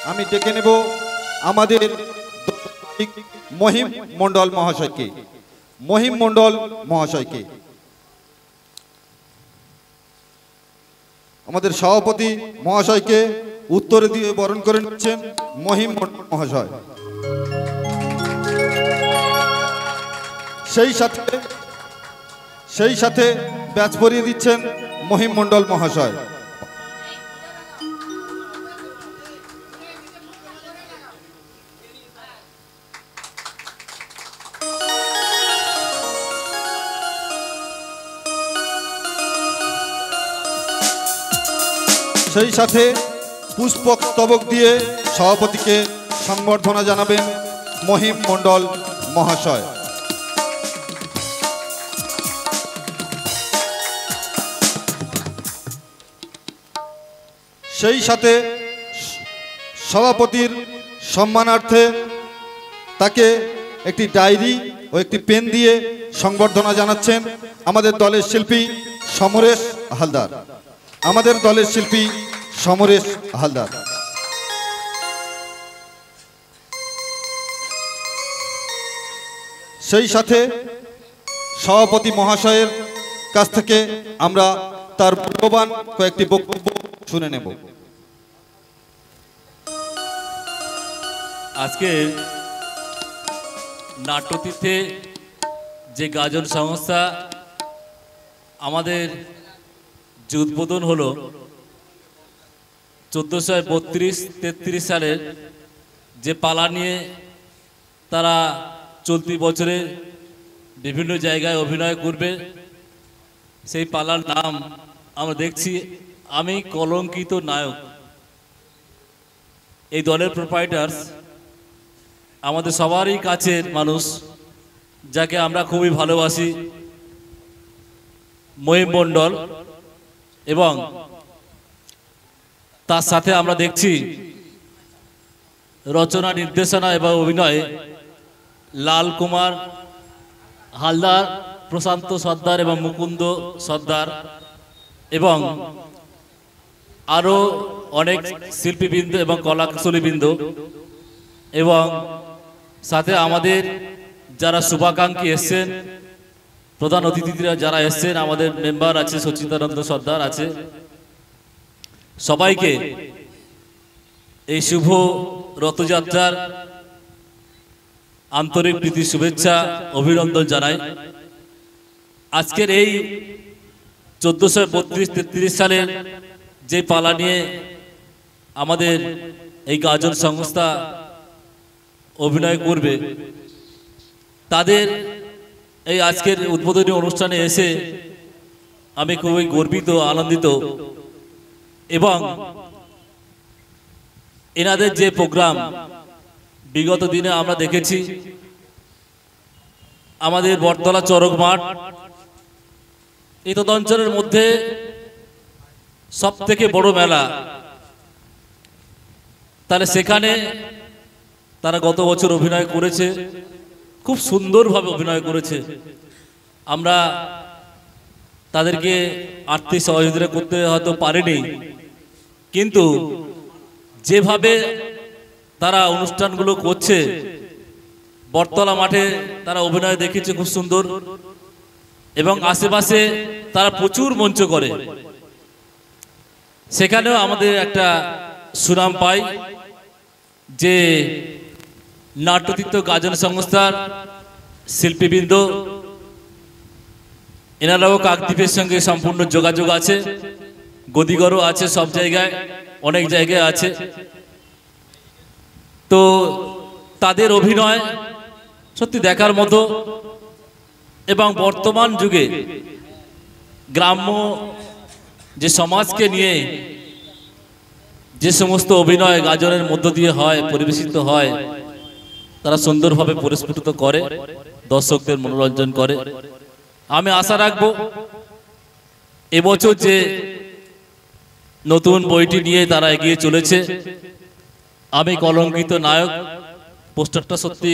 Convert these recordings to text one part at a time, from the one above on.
আমি ডেকে নেব আমাদের মহিম মণ্ডল মহাশয়কে। মহিম মণ্ডল মহাশয়কে আমাদের সভাপতি মহাশয়কে উত্তরে দিয়ে বরণ করে নিচ্ছেন মহিম মণ্ডল মহাশয়। সেই সাথে ব্যাচ পরিয়ে দিচ্ছেন মহিম মণ্ডল মহাশয়। সেই সাথে পুষ্পস্তবক দিয়ে সভাপতিকে সংবর্ধনা জানাবেন মহিম মণ্ডল মহাশয়। সেই সাথে সভাপতির সম্মানার্থে তাকে একটি ডায়েরি ও একটি পেন দিয়ে সংবর্ধনা জানাচ্ছেন আমাদের দলের শিল্পী সমরেশ হালদার। আমাদের দলের শিল্পী সমরেশ হালদার। সেই সাথে সভাপতি মহাশয়ের কাছ থেকে আমরা তার মূল্যবান কয়েকটি বক্তব্য শুনে নেব। আজকে নাট্যতীর্থে যে গাজন সংস্থা আমাদের যে উদ্বোধন হলো 1432-33 সালের যে পালা নিয়ে তারা চলতি বছরে বিভিন্ন জায়গায় অভিনয় করবে, সেই পালার নাম আমরা দেখছি আমি কলঙ্কিত নায়ক। এই দলের প্রোপাইটার্স আমাদের সবারই কাছের মানুষ, যাকে আমরা খুবই ভালোবাসি, মহিম মণ্ডল, এবং তার সাথে আমরা দেখছি রচনা, নির্দেশনা এবং অভিনয়ে লাল কুমার হালদার, প্রশান্ত সর্দার এবং মুকুন্দ সর্দার এবং আরও অনেক শিল্পীবৃন্দ এবং কলাকুশলীবৃন্দ, এবং সাথে আমাদের যারা শুভাকাঙ্ক্ষী এসছেন, প্রধান অতিথিরা যারা এসছেন, আমাদের মেম্বার আছে, সচিদানন্দ সর্দার আছে, সবাইকে এই শুভ রথযাত্রার আন্তরিক প্রীতি শুভেচ্ছা অভিনন্দন জানাই। আজকের এই 1432-33 সালের যে পালা নিয়ে আমাদের এই গাজন সংস্থা অভিনয় করবে, তাদের এই আজকের উদ্বোধনী অনুষ্ঠানে এসে আমি খুবই গর্বিত, আনন্দিত, এবং এনাদের যে প্রোগ্রাম বিগত দিনে আমরা দেখেছি আমাদের বটতলা চরক মাঠ এই অঞ্চলের মধ্যে সব থেকে বড় মেলা, তাহলে সেখানে তারা গত বছর অভিনয় করেছে, খুব সুন্দরভাবে অভিনয় করেছে। আমরা তাদেরকে আর্থিক সহযোগিতা করতে হয়তো পারিনি, কিন্তু যেভাবে তারা অনুষ্ঠানগুলো করছে, বটতলা মাঠে তারা অভিনয় দেখেছে খুব সুন্দর, এবং আশেপাশে তারা প্রচুর মঞ্চ করে, সেখানেও আমাদের একটা সুনাম পাই যে নাট্যতীর্থ গাজন সংস্থার শিল্পীবৃন্দ এনারাও কাকদ্বীপের সঙ্গে সম্পূর্ণ যোগাযোগ আছে, গদিগরও আছে, সব জায়গায় অনেক জায়গায় আছে। তো তাদের অভিনয় সত্যি দেখার মতো, এবং বর্তমান যুগে গ্রাম্য যে সমাজকে নিয়ে যে সমস্ত অভিনয় গাজনের মধ্য দিয়ে হয়, পরিবেশিত হয়, তারা সুন্দরভাবে পরিস্ফুটিত করে, দর্শকদের মনোরঞ্জন করে। আমি আশা রাখবো এবছর যে নতুন বইটি নিয়ে তারা এগিয়ে চলেছে, আমি কলঙ্কিত নায়ক, পোস্টারটা সত্যি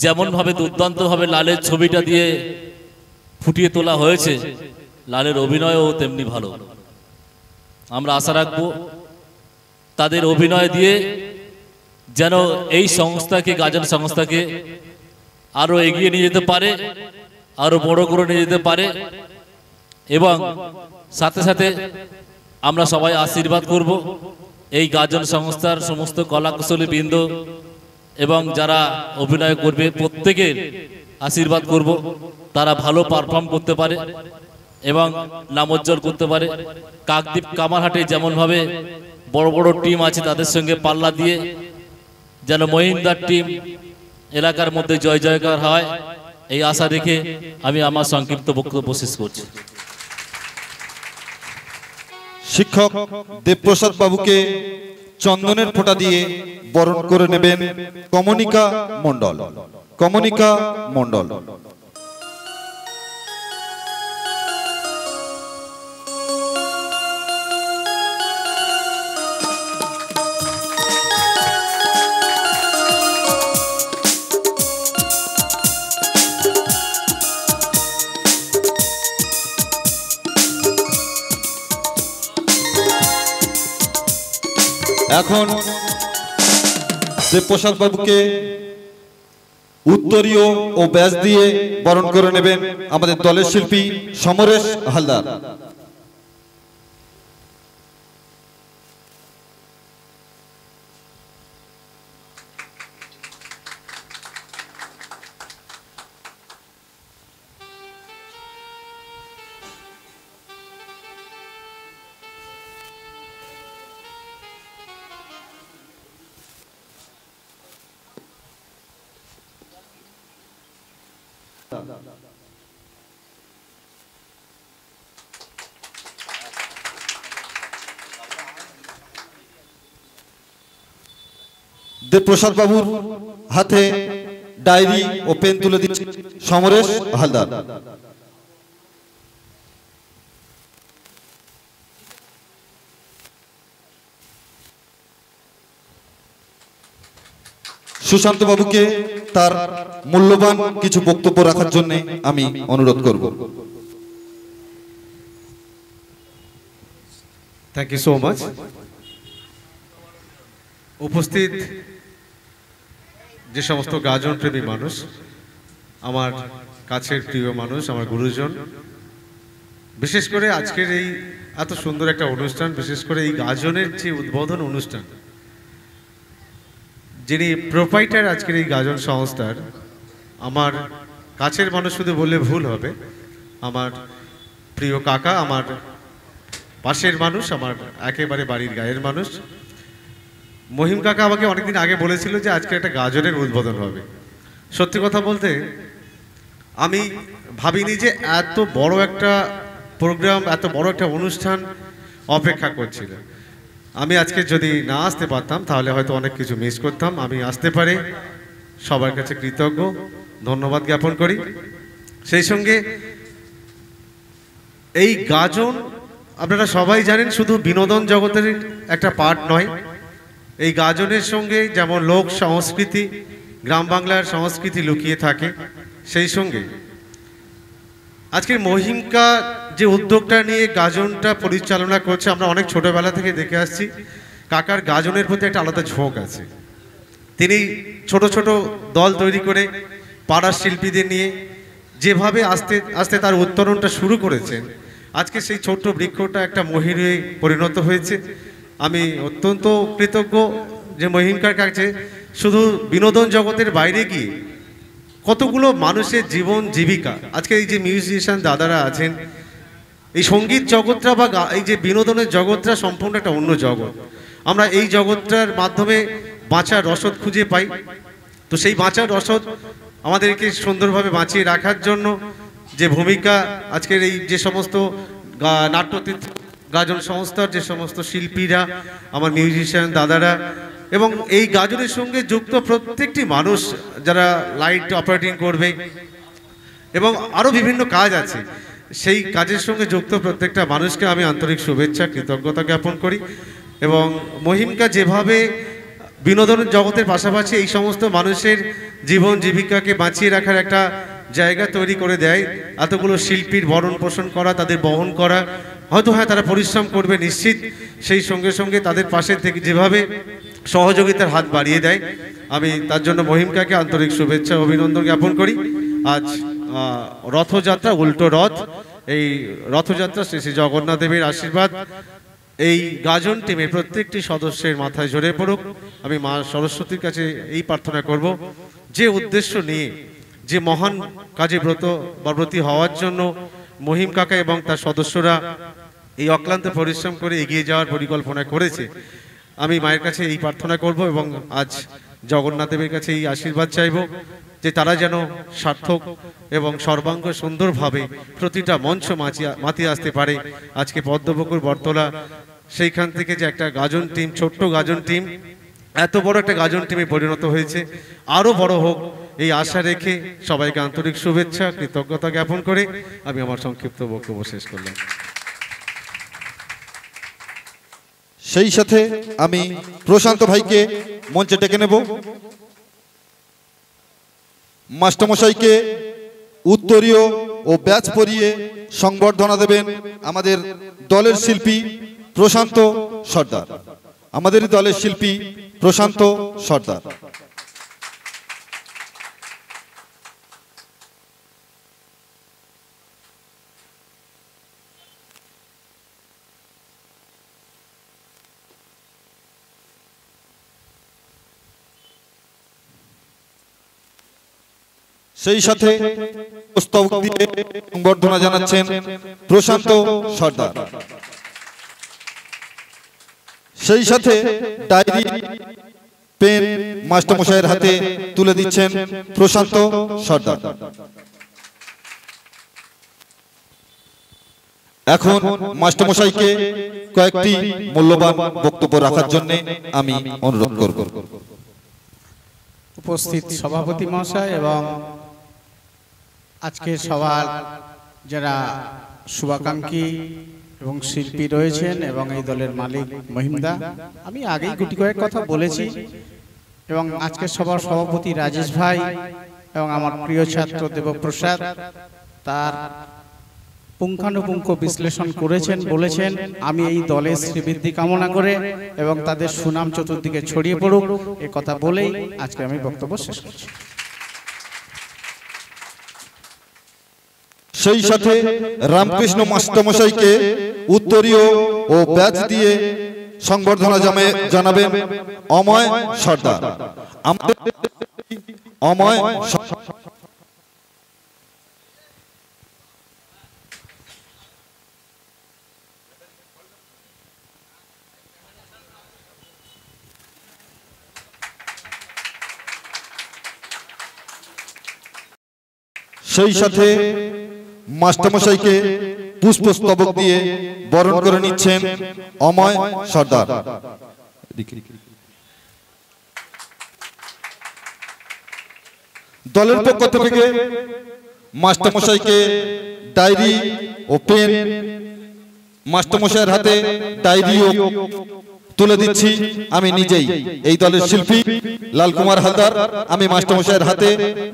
যেমনভাবে দুর্দান্তভাবে লালের ছবিটা দিয়ে ফুটিয়ে তোলা হয়েছে, লালের অভিনয়ও তেমনি ভালো। আমরা আশা রাখবো তাদের অভিনয় দিয়ে যেন এই সংস্থাকে, গাজন সংস্থাকে আরো এগিয়ে নিয়ে যেতে পারে, আরো বড় করে নিয়ে যেতে পারে। এবং সাথে সাথে আমরা সবাই আশীর্বাদ করব এই গাজন সংস্থার সমস্ত কলাকুশলী বৃন্দ এবং যারা অভিনয় করবে প্রত্যেকের আশীর্বাদ করব তারা ভালো পারফর্ম করতে পারে এবং নামোজ্জ্বল করতে পারে। কাকদ্বীপ কামারহাটে যেমনভাবে বড় বড় টিম আছে তাদের সঙ্গে পাল্লা দিয়ে যেন মহিন্দার টিম এলাকার মধ্যে জয় জয়কার হয়, এই আশা রেখে আমি আমার সংক্ষিপ্ত বক্তব্য শেষ করছি। শিক্ষক দেবপ্রসাদ বাবুকে চন্দনের ফোঁটা দিয়ে বরণ করে নেবেন কমনিকা মণ্ডল। কমনিকা মণ্ডল। এখন দেবপ্রসাদ বাবুকে উত্তরীয় ও ব্যাজ দিয়ে বরণ করে নেবেন আমাদের দলের শিল্পী সমরেশ হালদার। দেবপ্রসাদ বাবুর হাতে ডায়েরি ও পেন তুলে দিচ্ছে সমরেশ হালদার। সুশান্ত বাবুকে তার মূল্যবান কিছু বক্তব্য রাখার জন্য আমি অনুরোধ করব। Thank you so much. উপস্থিত যে সমস্ত গাজন প্রেমী মানুষ, আমার কাছের প্রিয় মানুষ, আমার গুরুজন, বিশেষ করে আজকের এই এত সুন্দর একটা অনুষ্ঠান, বিশেষ করে এই গাজনের যে উদ্বোধন অনুষ্ঠান, যিনি প্রোপাইটার আজকের এই গাজন সংস্থার, আমার কাছের মানুষ শুধু বললে ভুল হবে, আমার প্রিয় কাকা, আমার পাশের মানুষ, আমার একেবারে বাড়ির গায়ের মানুষ মহিম কাকা আমাকে অনেকদিন আগে বলেছিল যে আজকে একটা গাজনের উদ্বোধন হবে। সত্যি কথা বলতে আমি ভাবিনি যে এত বড় একটা প্রোগ্রাম, এত বড় একটা অনুষ্ঠান অপেক্ষা করছিল। আমি আজকে যদি না আসতে পারতাম তাহলে হয়তো অনেক কিছু মিস করতাম। আমি আসতে পারে সবার কাছে কৃতজ্ঞ, ধন্যবাদ জ্ঞাপন করি। সেই সঙ্গে এই গাজন আপনারা সবাই জানেন শুধু বিনোদন জগতের একটা পার্ট নয়। এই গাজনের সঙ্গে যেমন লোক সংস্কৃতি, গ্রাম বাংলার সংস্কৃতি লুকিয়ে থাকে, সেই সঙ্গে আজকের মহিমকা যে উদ্যোগটা নিয়ে গাজনটা পরিচালনা করছে, আমরা অনেক ছোটবেলা থেকে দেখে আসছি কাকার গাজনের প্রতি একটা আলাদা ঝোঁক আছে। তিনি ছোট ছোট দল তৈরি করে পাড়ার শিল্পীদের নিয়ে যেভাবে আস্তে আস্তে তার উত্তরণটা শুরু করেছেন, আজকে সেই ছোট্ট বৃক্ষটা একটা মহিরে পরিণত হয়েছে। আমি অত্যন্ত কৃতজ্ঞ যে মহিমকার কাছে শুধু বিনোদন জগতের বাইরে গিয়ে কতগুলো মানুষের জীবন জীবিকা, আজকে এই যে মিউজিশিয়ান দাদারা আছেন, এই সঙ্গীত জগৎটা বা এই যে বিনোদনের জগৎটা সম্পূর্ণ একটা অন্য জগৎ। আমরা এই জগৎটার মাধ্যমে বাঁচার রসদ খুঁজে পাই। তো সেই বাঁচার রসদ আমাদেরকে সুন্দরভাবে বাঁচিয়ে রাখার জন্য যে ভূমিকা আজকের এই যে সমস্ত নাট্যতীর্থ গাজন সংস্থার যে সমস্ত শিল্পীরা, আমার মিউজিশিয়ান দাদারা এবং এই গাজনের সঙ্গে যুক্ত প্রত্যেকটি মানুষ যারা লাইট অপারেটিং করবে এবং আরও বিভিন্ন কাজ আছে, সেই কাজের সঙ্গে যুক্ত প্রত্যেকটা মানুষকে আমি আন্তরিক শুভেচ্ছা কৃতজ্ঞতা জ্ঞাপন করি। এবং মহিমকা যেভাবে বিনোদনের জগতের পাশাপাশি এই সমস্ত মানুষের জীবন জীবিকাকে বাঁচিয়ে রাখার একটা জায়গা তৈরি করে দেয়, এতগুলো শিল্পীর ভরণ পোষণ করা, তাদের বহন করা হয়তো হ্যাঁ তারা পরিশ্রম করবে নিশ্চিত, সেই সঙ্গে সঙ্গে তাদের পাশে থেকে যেভাবে সহযোগিতার হাত বাড়িয়ে দেয়, আমি তার জন্য মহিমকাকে আন্তরিক শুভেচ্ছা অভিনন্দন জ্ঞাপন করি। আজ রথযাত্রা, উল্টো রথ, এই রথযাত্রা শ্রী শ্রী জগন্নাথ দেবের আশীর্বাদ এই গাজন টিমের প্রত্যেকটি সদস্যের মাথায় ঝরে পড়ুক। আমি মা সরস্বতীর কাছে এই প্রার্থনা করব, যে উদ্দেশ্য নিয়ে, যে মহান কাজে ব্রতী হওয়ার জন্য মহিম কাকা এবং তার সদস্যরা এই অক্লান্ত পরিশ্রম করে এগিয়ে যাওয়ার পরিকল্পনা করেছে, আমি মায়ের কাছে এই প্রার্থনা করব এবং আজ জগন্নাথ দেবের কাছে এই আশীর্বাদ চাইব যে তারা যেন সার্থক এবং সর্বাঙ্গ সুন্দরভাবে প্রতিটা মঞ্চ মাতিয়ে আসতে পারে। আজকে পদ্মপুকুর বটতলা সেইখান থেকে যে একটা গাজন টিম, ছোট্ট গাজন টিম, এত বড় একটা গাজন টিমে পরিণত হয়েছে, আরও বড় হোক এই আশা রেখে সবাইকে আন্তরিক শুভেচ্ছা কৃতজ্ঞতা জ্ঞাপন করে আমি আমার সংক্ষিপ্ত বক্তব্য শেষ করলাম। সেই সাথে আমি প্রশান্ত ভাইকে মঞ্চে ডেকে নেব। মাস্টারমশাইকে উত্তরীয় ও ব্যাচ পরিয়ে সংবর্ধনা দেবেন আমাদের দলের শিল্পী প্রশান্ত সর্দার। আমাদের দলের শিল্পী প্রশান্ত সর্দার। সেই সাথে পুস্তক দিয়ে সংবর্ধনা জানাচ্ছেন প্রশান্ত সর্দার। সেই সাথে ডায়েরি, পেন মাস্টারমশাইয়ের হাতে তুলে দিচ্ছেন প্রশান্ত সর্দার। এখন মাস্টারমশাইকে কয়েকটি মূল্যবান বক্তব্য রাখার জন্য আমি অনুরোধ করব। উপস্থিত সভাপতি মহাশয় এবং আজকের সবার যারা শুভাকাঙ্ক্ষী এবং শিল্পী রয়েছেন এবং এই দলের মালিক মহিমদা, আমি আগেই গুটি কয়েক কথা বলেছি এবং আজকের সবার সভাপতি রাজেশ ভাই এবং আমার প্রিয় ছাত্র দেবপ্রসাদ তার পুঙ্খানুপুঙ্খ বিশ্লেষণ করেছেন, বলেছেন। আমি এই দলের শ্রীবৃদ্ধি কামনা করে এবং তাদের সুনাম চতুর্দিকে ছড়িয়ে পড়ুক এ কথা বলেই আজকে আমি বক্তব্য শেষ করছি। সেই সাথে রামকৃষ্ণ মাস্টারমশাইকে উত্তরীয় ও ব্যাচ দিয়ে সংবর্ধনা জানাবেন অময় সর্দার। অময় সেই সাথে মাস্টারমশাইকে পুষ্পস্তবক দিয়ে বরণ করে নিচ্ছেন অময় সর্দার। দলের পক্ষ থেকে মাস্টারমশাইকে ডায়েরি ও পেন, মাস্টারমশাইয়ের হাতে ডায়েরিও তুলে দিচ্ছি আমি নিজেই, এই দলের শিল্পী লালকুমার হালদার। আমি মাস্টারমশাইয়ের হাতে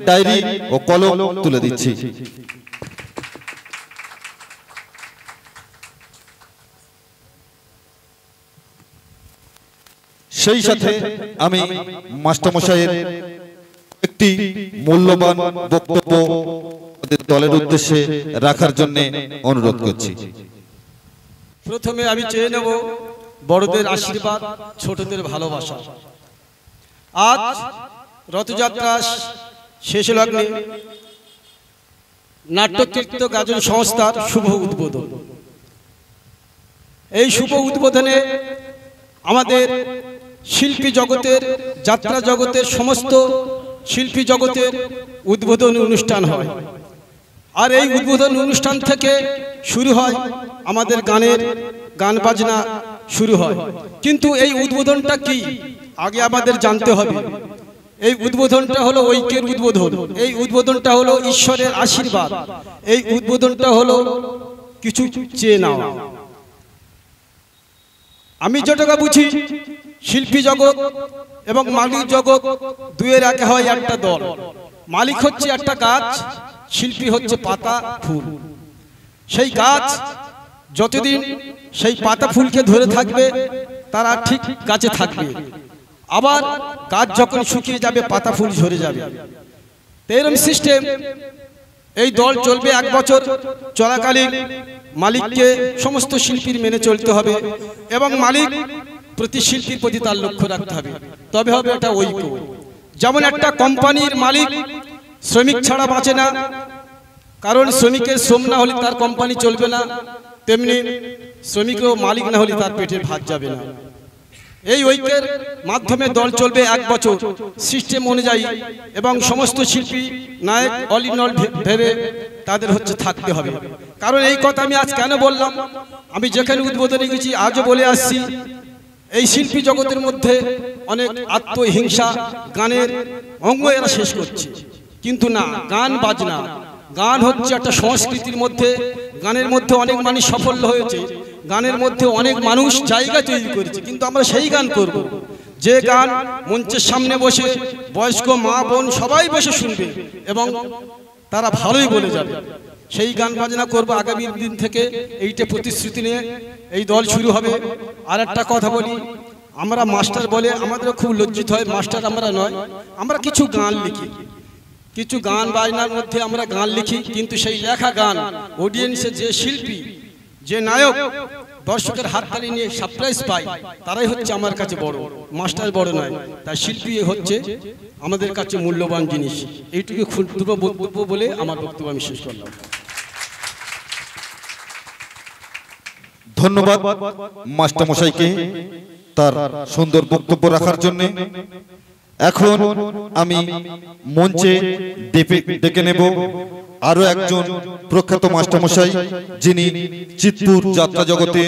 ডায়েরি ও কলম তুলে দিচ্ছি। সেই সাথে আমি মাস্টারমশাইয়ের একটি মূল্যবান বক্তব্য দলের উদ্দেশ্যে রাখার জন্য অনুরোধ করছি। প্রথমে আমি চেয়ে নেব বড়দের আশীর্বাদ, ছোটদের ভালোবাসা। আজ রথযাত্রা শেষ লগ্নে নাট্যতীর্থ গাজন সংস্থার শুভ উদ্বোধন। এই শুভ উদ্বোধনে আমাদের শিল্পী জগতের, যাত্রা জগতের, সমস্ত শিল্পী জগতের উদ্বোধনী অনুষ্ঠান হয়। আর এই উদ্বোধনী অনুষ্ঠান থেকে শুরু হয় আমাদের গান বাজনা শুরু হয়। কিন্তু এই উদ্বোধনটা কি আগে আমাদের জানতে হবে। এই উদ্বোধনটা হলো ঐক্যের উদ্বোধন, এই উদ্বোধনটা হলো ঈশ্বরের আশীর্বাদ, এই উদ্বোধনটা হলো কিছু চেয়ে নাও। আমি যেটা বুঝি শিল্পী জগৎ এবং মালিক জগৎ দুয়ের একে হয় একটা দল। মালিক হচ্ছে একটা গাছ, শিল্পী হচ্ছে পাতা ফুল। সেই গাছ যতদিন সেই পাতা ফুলকে ধরে থাকবে তারা ঠিক গাছে থাকবে, আবার গাছ যখন শুকিয়ে যাবে পাতা ফুল ঝরে যাবে। এরকম সিস্টেম এই দল চলবে 1 বছর চলাকালীন। মালিককে সমস্ত শিল্পীর মেনে চলতে হবে এবং মালিক প্রতি শিল্পীর প্রতি তার লক্ষ্য রাখতে হবে, তবে হবে এটা ঐক্য। যেমন একটা কোম্পানির মালিক শ্রমিক ছাড়া বাঁচে না, কারণ শ্রমিকের শ্রম না হলে তার কোম্পানি চলবে না, তেমনি শ্রমিকও মালিক না হলে তার পেটের ভাত যাবে না। এই ঐক্যের মাধ্যমে দল চলবে 1 বছর সিস্টেম অনুযায়ী, এবং সমস্ত শিল্পী নায়ক অল ইন অল ভেবে তাদের থাকতে হবে। কারণ এই কথা আমি আজ কেন বললাম, আমি যেখানে উদ্বোধনে গেছি আজও বলে আসছি, এই শিল্পী জগতের মধ্যে অনেক আত্মহিংসা গানের অঙ্গ এরা শেষ করছে। কিন্তু না, গান বাজনা, গান হচ্ছে একটা সংস্কৃতির মধ্যে, গানের মধ্যে অনেক মানুষ সফল হয়েছে, গানের মধ্যে অনেক মানুষ জায়গা তৈরি করেছে, কিন্তু আমরা সেই গান করব যে গান মঞ্চের সামনে বসে বয়স্ক মা বোন সবাই বসে শুনবে এবং তারা ভালোই বলে যাবে। সেই গান বাজনা করবো আগামী দিন থেকে, এইটা প্রতিশ্রুতি নিয়ে এই দল শুরু হবে। আর একটা কথা বলি, আমরা মাস্টার বলে আমাদের খুব লজ্জিত হয়, মাস্টার আমরা নয়, আমরা কিছু গান লিখি, কিছু গান বাজনার মধ্যে আমরা গান লিখি, কিন্তু সেই লেখা গান অডিয়েন্সে যে শিল্পী, যে নায়ক দর্শকের হাততালি নিয়ে সারপ্রাইজ পায়, তারাই হচ্ছে আমার কাছে বড়, মাস্টার বড় নয়। তাই শিল্পী হচ্ছে আমাদের কাছে মূল্যবান জিনিস। এইটুকু ক্ষুদ্র বক্তব্য বলে আমার বক্তব্য আমি শেষ করলাম। ধন্যবাদ মাস্টারমশাইকে তার সুন্দর বক্তব্য রাখার জন্য। এখন আমি মঞ্চে ডেকে নেব আরো একজন প্রখ্যাত মাস্টারমশাই, যিনি চিতপুর যাত্রা জগতে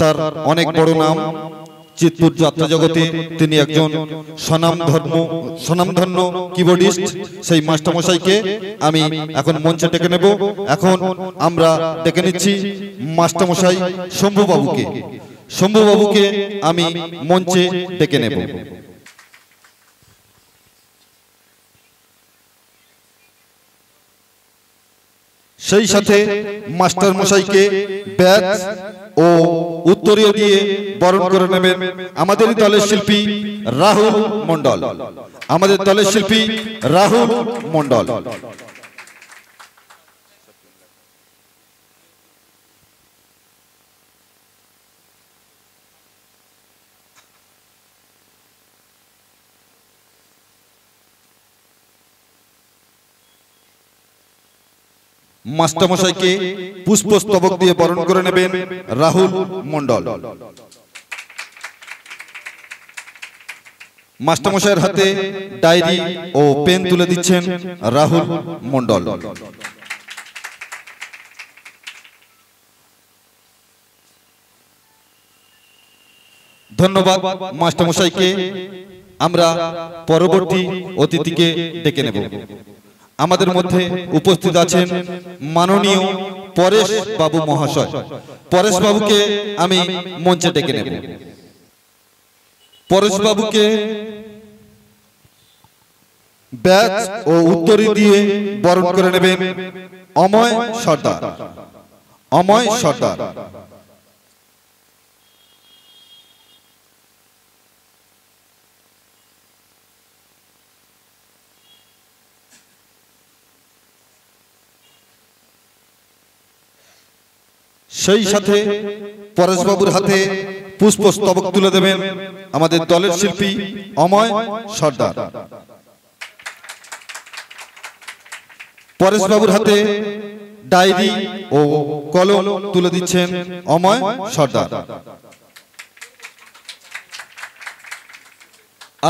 তার অনেক বড় নাম। চিতপুর যাত্রা জগতে তিনি একজন স্বনামধন্য কিবোর্ডিস্ট। সেই মাস্টারমশাইকে আমি এখন মঞ্চে ডেকে নেব। এখন আমরা ডেকে নিচ্ছি মাস্টারমশাই শম্ভুবাবুকে। শম্ভুবাবুকে আমি মঞ্চে ডেকে নেব। সেই সাথে মাস্টারমশাইকে ব্যাচ ও উত্তরীয় দিয়ে বরণ করে নেবেন আমাদের দলের শিল্পী রাহুল মণ্ডল। আমাদের দলের শিল্পী রাহুল মণ্ডল। মাস্টারমশাইকে পুষ্পস্তবক দিয়ে বরণ করে নেবেন রাহুল মণ্ডল। মাস্টারমশাইয়ের হাতে ডায়েরি ও পেন তুলে দিচ্ছেন রাহুল মণ্ডল। ধন্যবাদ মাস্টারমশাইকে। আমরা পরবর্তী অতিথিকে ডেকে নেব। আমাদের মধ্যে উপস্থিত আছেন মাননীয় পরেশ বাবু মহাশয়। পরেশ বাবুকে আমি মঞ্চে ডেকে নেব। পরেশ বাবুকে ব্যাচ ও উত্তরী দিয়ে বরণ করে নেবেন অময় সর্দার। অময় সর্দার। সেই সাথে পরেশবাবুর হাতে পুষ্পস্তবক তুলে দেবেন আমাদের দলের শিল্পী অময় সর্দার। পরেশবাবুর হাতে ডায়েরি ও কলম তুলে দিচ্ছেন অময় সর্দার।